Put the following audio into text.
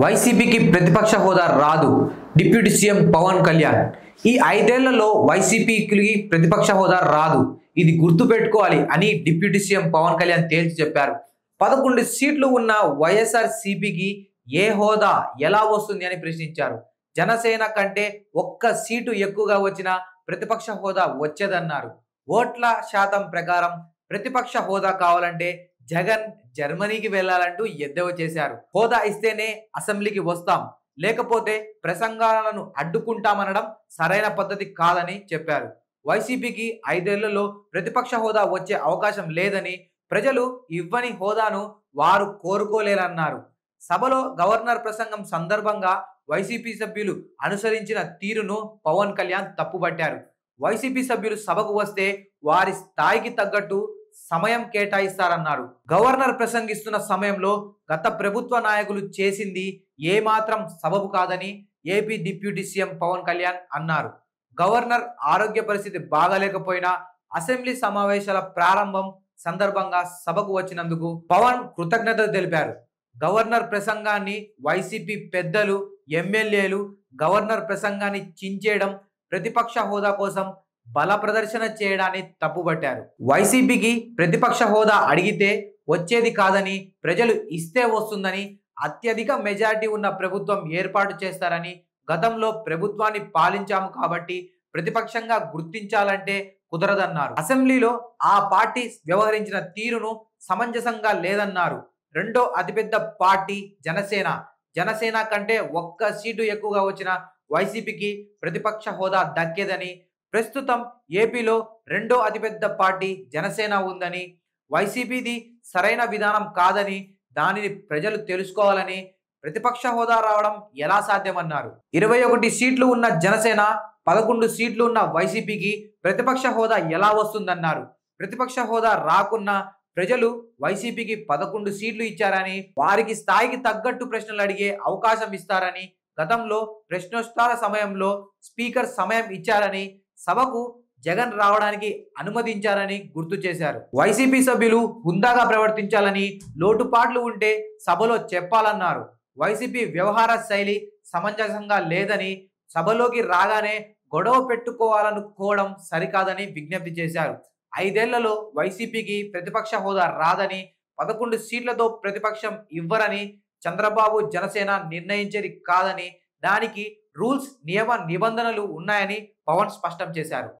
వైసీపీకి ప్రతిపక్ష హోదా రాదు డిప్యూటీ సీఎం పవన్ కళ్యాణ్. ఈ 5 ఏళ్లలో వైసీపీకి ప్రతిపక్ష హోదా రాదు, ఇది గుర్తుపెట్టుకోవాలి అని డిప్యూటీ సీఎం పవన్ కళ్యాణ్ తేల్చి చెప్పారు. 11 సీట్లు ఉన్న వైఎస్ఆర్సీపీకి ఏ హోదా ఎలా వస్తుంది అని ప్రశ్నించారు. జనసేన కంటే ఒక్క సీటు ఎక్కువగా వచ్చినా ప్రతిపక్ష హోదా వచ్చేదన్నారు. ఓట్ల శాతం ప్రకారం ప్రతిపక్ష హోదా కావాలంటే జగన్ జర్మనీకి వెళ్లాలంటూ ఎద్దేవా చేశారు. హోదా ఇస్తేనే అసెంబ్లీకి వస్తాం, లేకపోతే ప్రసంగాలను అడ్డుకుంటామనడం సరైన పద్ధతి కాదని చెప్పారు. వైసీపీకి 5 ఏళ్లలో ప్రతిపక్ష హోదా వచ్చే అవకాశం లేదని, ప్రజలు ఇవ్వని హోదాను వారు కోరుకోలేరన్నారు. సభలో గవర్నర్ ప్రసంగం సందర్భంగా వైసీపీ సభ్యులు అనుసరించిన తీరును పవన్ కళ్యాణ్ తప్పుపట్టారు. వైసీపీ సభ్యులు సభకు వస్తే వారి స్థాయికి తగ్గట్టు సమయం కేటాయిస్తారన్నారు. గవర్నర్ ప్రసంగిస్తున్న సమయంలో గత ప్రభుత్వ నాయకులు చేసింది ఏమాత్రం సబబు కాదని AP deputy CM Pawan Kalyan అన్నారు. గవర్నర్ ఆరోగ్య పరిస్థితి బాగాలేకపోయినా అసెంబ్లీ సమావేశాల ప్రారంభం సందర్భంగా సభకు వచ్చినందుకు పవన్ కృతజ్ఞతలు తెలిపారు. గవర్నర్ ప్రసంగాన్ని వైసీపీ పెద్దలు, ఎమ్మెల్యేలు గవర్నర్ ప్రసంగాన్ని చించేయడం, ప్రతిపక్ష హోదా కోసం బల ప్రదర్శన చేయడాన్ని తప్పుపట్టారు. వైసీపీకి ప్రతిపక్ష హోదా అడిగితే వచ్చేది కాదని, ప్రజలు ఇస్తే వస్తుందని, అత్యధిక మెజారిటీ ఉన్న ప్రభుత్వం ఏర్పాటు చేస్తారని, గతంలో ప్రభుత్వాన్ని పాలించాము కాబట్టి ప్రతిపక్షంగా గుర్తించాలంటే కుదరదన్నారు. అసెంబ్లీలో ఆ పార్టీ వ్యవహరించిన తీరును సమంజసంగా లేదన్నారు. రెండో అతిపెద్ద పార్టీ జనసేన కంటే ఒక్క సీటు ఎక్కువగా వచ్చిన వైసీపీకి ప్రతిపక్ష హోదా దక్కేదని, ప్రస్తుతం ఏపీలో రెండో అతిపెద్ద పార్టీ జనసేన ఉందని, వైసీపీది సరైన విధానం కాదని, దానిని ప్రజలు తెలుసుకోవాలని, ప్రతిపక్ష హోదా రావడం ఎలా సాధ్యమన్నారు. 21 సీట్లు ఉన్న జనసేన, 11 సీట్లు ఉన్న వైసీపీకి ప్రతిపక్ష హోదా ఎలా వస్తుందన్నారు. ప్రతిపక్ష హోదా రాకున్నా ప్రజలు వైసీపీకి 11 సీట్లు ఇచ్చారని, వారికి స్థాయికి తగ్గట్టు ప్రశ్నలు అడిగే అవకాశం ఇస్తారని, గతంలో ప్రశ్నోత్తరాల సమయంలో స్పీకర్ సమయం ఇచ్చారని, సభకు జగన్ రావడానికి అనుమతించారని గుర్తు చేశారు. వైసీపీ సభ్యులు హుందాగా ప్రవర్తించాలని, లోటుపాట్లు ఉంటే సభలో చెప్పాలన్నారు. వైసీపీ వ్యవహార శైలి సమంజసంగా లేదని, సభలోకి రాగానే గొడవ పెట్టుకోవాలనుకోవడం సరికాదని విజ్ఞప్తి చేశారు. 5 ఏళ్లలో వైసీపీకి ప్రతిపక్ష హోదా రాదని, 11 సీట్లతో ప్రతిపక్షం ఇవ్వరని, చంద్రబాబు జనసేన నిర్ణయించేది కాదని, దానికి రూల్స్, నియమ నిబంధనలు ఉన్నాయని పవన్ స్పష్టం చేశారు.